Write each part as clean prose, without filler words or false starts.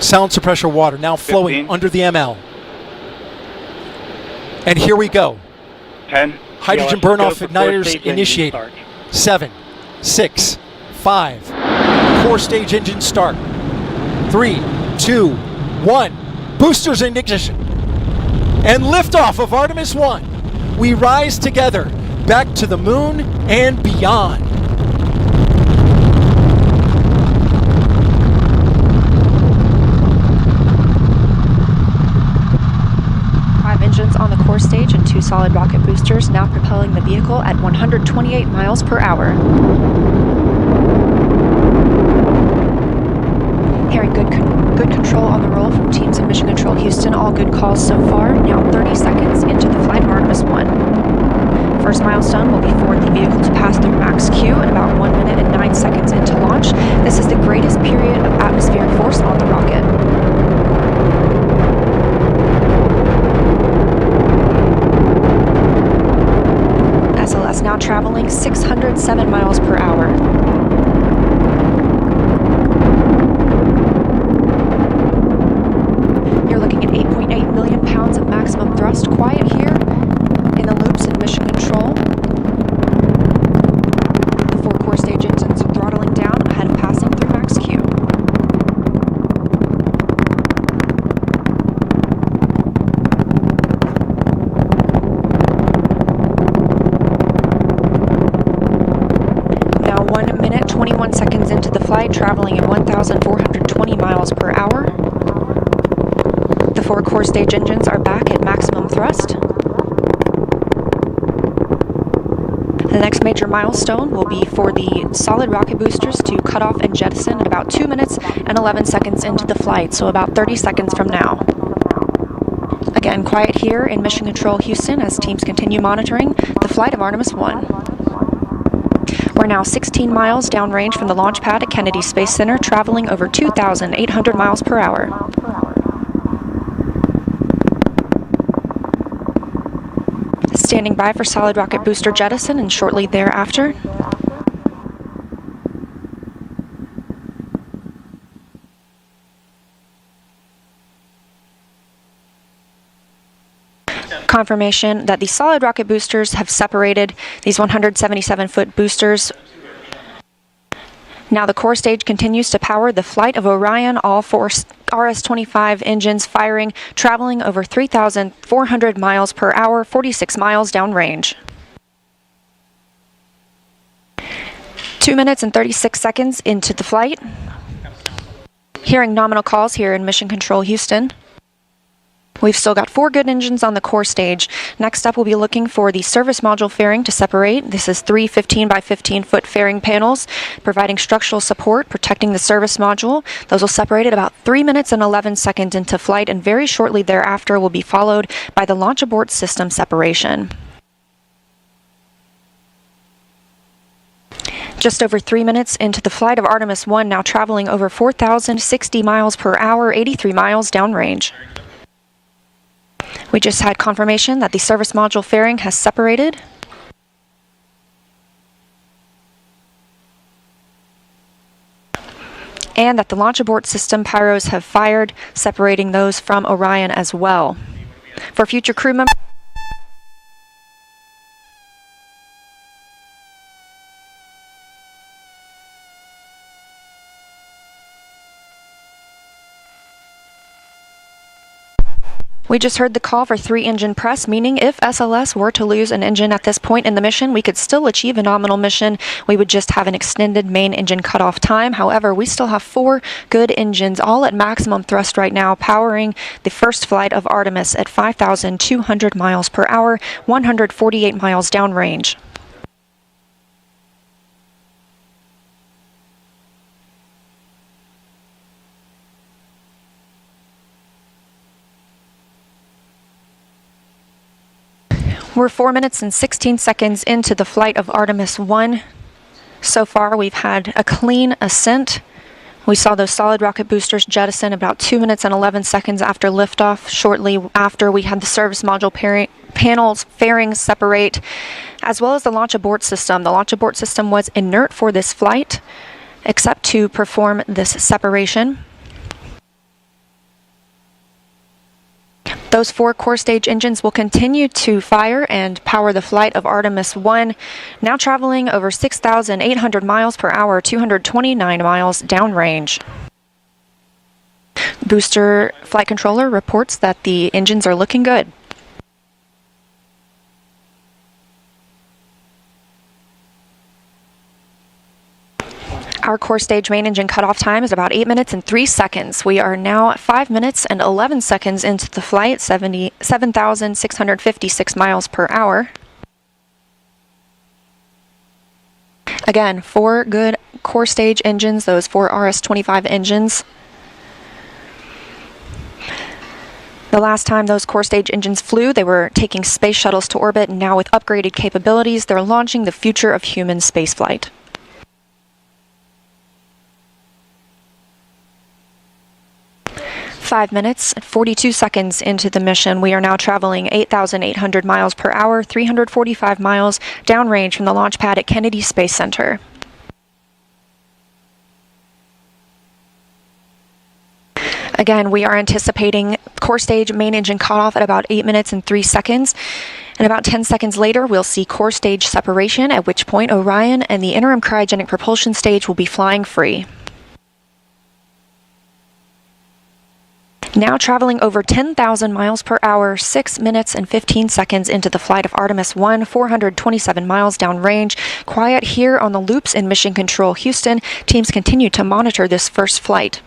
Silencer pressure water now flowing 15. under the ML. And here we go. 10. Hydrogen Yeah, let's burn-off go for igniters four-stage engine initiated. start. 7, 6, 5. 4-stage engine start. 3, 2, 1. Boosters in ignition. And liftoff of Artemis 1. We rise together back to the moon and beyond. Engines on the core stage and 2 solid rocket boosters now propelling the vehicle at 128 miles per hour. Hearing good control on the roll from teams in Mission Control Houston. All good calls so far. Now 30 seconds into the flight of Artemis 1. First milestone will be for the vehicle to pass through max Q at about 1 minute and 9 seconds into launch. This is the greatest period of atmospheric force on the rocket. SLS now traveling 607 miles per hour. You're looking at 8.8 million pounds of maximum thrust. Quiet here in the loops in Mission Control. The 4 core stage engines are throttling down ahead of passing through max Q. Now 1 minute, 21 seconds into the flight, traveling at 1,420 miles per hour. The 4 core stage engines are back at maximum thrust. The next major milestone will be for the solid rocket boosters to cut off and jettison at about 2 minutes and 11 seconds into the flight, so about 30 seconds from now. Again, quiet here in Mission Control Houston as teams continue monitoring the flight of Artemis 1. We're now 16 miles downrange from the launch pad at Kennedy Space Center, traveling over 2,800 miles per hour. Standing by for solid rocket booster jettison and shortly thereafter. Confirmation that the solid rocket boosters have separated these 177-foot boosters. Now the core stage continues to power the flight of Orion, all 4 RS-25 engines firing, traveling over 3,400 miles per hour, 46 miles downrange. 2 minutes and 36 seconds into the flight. Hearing nominal calls here in Mission Control Houston. We've still got 4 good engines on the core stage. Next up, we'll be looking for the service module fairing to separate. This is 3 15 by 15 foot fairing panels, providing structural support, protecting the service module. Those will separate at about 3 minutes and 11 seconds into flight, and very shortly thereafter will be followed by the launch abort system separation. Just over 3 minutes into the flight of Artemis 1, now traveling over 4,060 miles per hour, 83 miles downrange. We just had confirmation that the service module fairing has separated. And that the launch abort system pyros have fired, separating those from Orion as well. For future crew members, we just heard the call for 3 engine press, meaning if SLS were to lose an engine at this point in the mission, we could still achieve a nominal mission. We would just have an extended main engine cutoff time. However, we still have 4 good engines, all at maximum thrust right now, powering the first flight of Artemis at 5,200 miles per hour, 148 miles downrange. We're 4 minutes and 16 seconds into the flight of Artemis 1. So far, we've had a clean ascent. We saw those solid rocket boosters jettison about 2 minutes and 11 seconds after liftoff. Shortly after, we had the service module panels fairings separate, as well as the launch abort system. The launch abort system was inert for this flight, except to perform this separation. Those 4 core stage engines will continue to fire and power the flight of Artemis 1, now traveling over 6,800 miles per hour, 229 miles downrange. Booster flight controller reports that the engines are looking good. Our core stage main engine cutoff time is about 8 minutes and 3 seconds. We are now 5 minutes and 11 seconds into the flight, 7,656 miles per hour. Again, 4 good core stage engines, those 4 RS-25 engines. The last time those core stage engines flew, they were taking space shuttles to orbit, and now with upgraded capabilities, they're launching the future of human spaceflight. Five minutes and 42 seconds into the mission, we are now traveling 8,800 miles per hour, 345 miles downrange from the launch pad at Kennedy Space Center. Again, we are anticipating core stage main engine cutoff at about 8 minutes and 3 seconds. And about 10 seconds later, we'll see core stage separation, at which point Orion and the interim cryogenic propulsion stage will be flying free. Now traveling over 10,000 miles per hour, 6 minutes and 15 seconds into the flight of Artemis 1, 427 miles downrange. Quiet here on the loops in Mission Control Houston. Teams continue to monitor this first flight.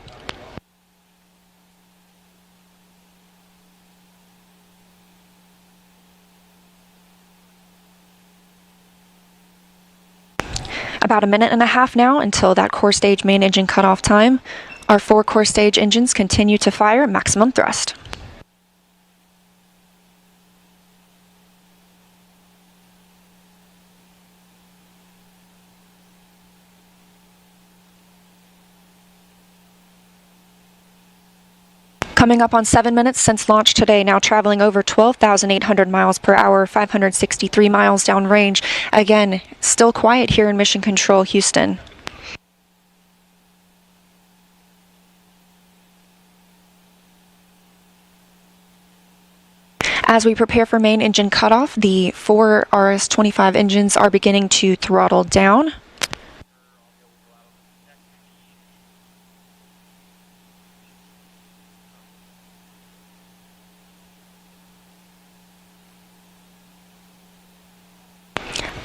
About a minute and a half now until that core stage main engine cutoff time. Our 4 core stage engines continue to fire at maximum thrust. Coming up on 7 minutes since launch today, now traveling over 12,800 miles per hour, 563 miles downrange. Again, still quiet here in Mission Control Houston. As we prepare for main engine cutoff, the 4 RS-25 engines are beginning to throttle down.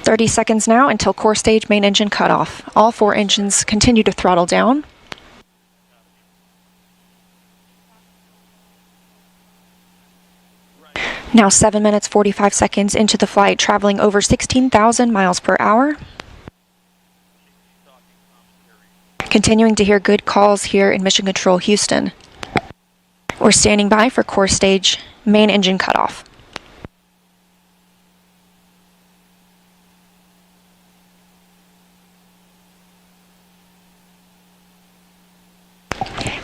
"30 seconds now until core stage main engine cutoff. All 4 engines continue to throttle down. Now 7 minutes 45 seconds into the flight, traveling over 16,000 miles per hour. Continuing to hear good calls here in Mission Control Houston. We're standing by for core stage main engine cutoff.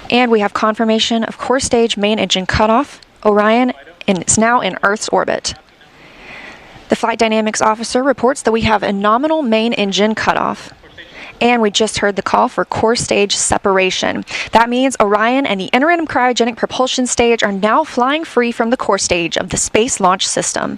And we have confirmation of core stage main engine cutoff. Orion is now in Earth's orbit. The flight dynamics officer reports that we have a nominal main engine cutoff. And we just heard the call for core stage separation. That means Orion and the interim cryogenic propulsion stage are now flying free from the core stage of the Space Launch System.